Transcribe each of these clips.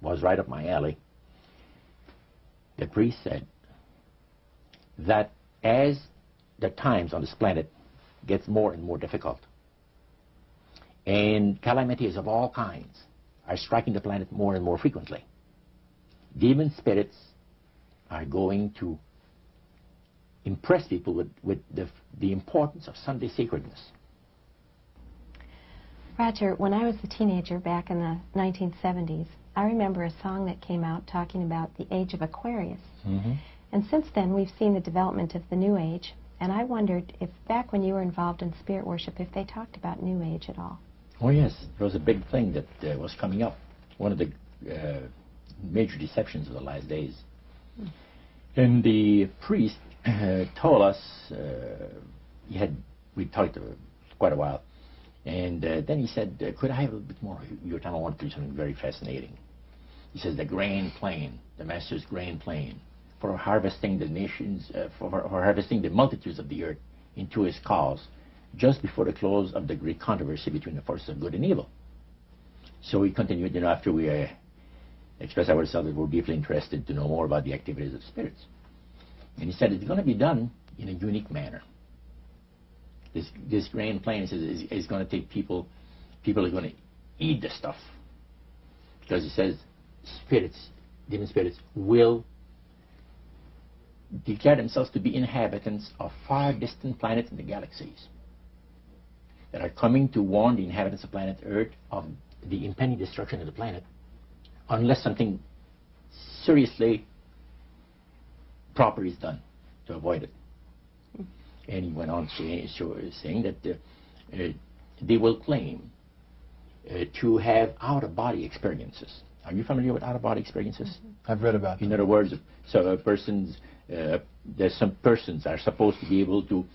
was right up my alley. The priest said that as the times on this planet gets more and more difficult, and calamities of all kinds are striking the planet more and more frequently, demon spirits are going to impress people with the importance of Sunday sacredness. Roger, when I was a teenager back in the 1970s, I remember a song that came out talking about the age of Aquarius. Mm-hmm. And since then, we've seen the development of the New Age, and I wondered if back when you were involved in spirit worship, if they talked about New Age at all. Oh yes, there was a big thing that was coming up. One of the major deceptions of the last days. Mm. And the priest told us, we talked quite a while, and then he said, could I have a little bit more of your time? I want to do something very fascinating. He says, the grand plan, the Master's grand plan for harvesting the nations, for harvesting the multitudes of the earth into his cause, just before the close of the great controversy between the forces of good and evil. So we continued, after we expressed ourselves that we're deeply interested to know more about the activities of spirits. And he said it's going to be done in a unique manner. This grand plan is going to take people are going to eat the stuff. Because he says spirits, demon spirits, will declare themselves to be inhabitants of far distant planets in the galaxies that are coming to warn the inhabitants of planet Earth of the impending destruction of the planet unless something seriously proper is done to avoid it. And he went on saying that they will claim to have out-of-body experiences. Are you familiar with out-of-body experiences? Mm-hmm. I've read about them. In other words, so there's some persons are supposed to be able to,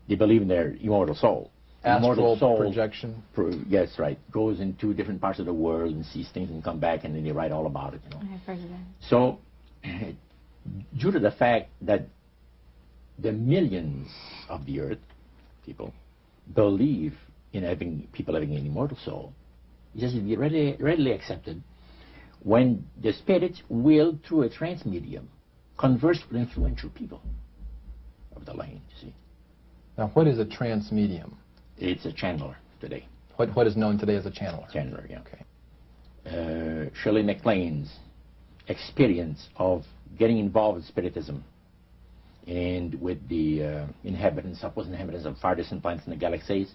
they believe in their immortal soul. Astral soul projection. Yes, right. Goes into different parts of the world and sees things and come back, and then they write all about it. I've heard of that. So, due to the fact that the millions of the earth, people, believe in people having an immortal soul, it has to be readily accepted when the spirits will, through a trance medium, converse with influential people of the land, you see. Now, what is a trance medium? It's a channeler today. What is known today as a channeler? Channeler, yeah. Okay. Shirley MacLaine's experience of getting involved with spiritism and with the supposed inhabitants of far distant planets in the galaxies,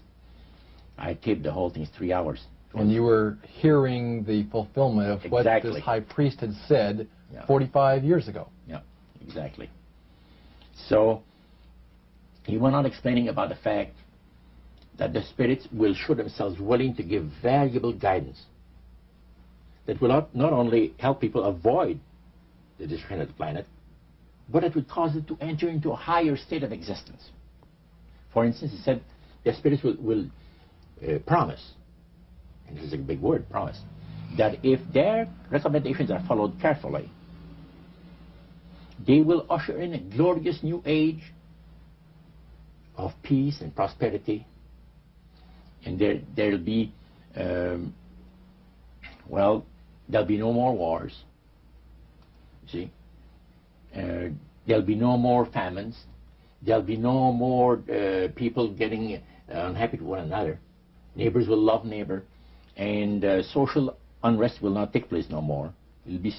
I taped the whole thing in 3 hours. And you were hearing the fulfillment of what this high priest had said 45 years ago. Yeah, exactly. So he went on explaining about the fact that the spirits will show themselves willing to give valuable guidance that will not only help people avoid the destruction of the planet, but it would cause it to enter into a higher state of existence. For instance, he said the spirits will promise, and this is a big word, promise, that if their recommendations are followed carefully, they will usher in a glorious new age of peace and prosperity, and there'll be there'll be no more wars, you see. There'll be no more famines. There'll be no more people getting unhappy with one another. Neighbors will love neighbor, and social unrest will not take place no more. It'll be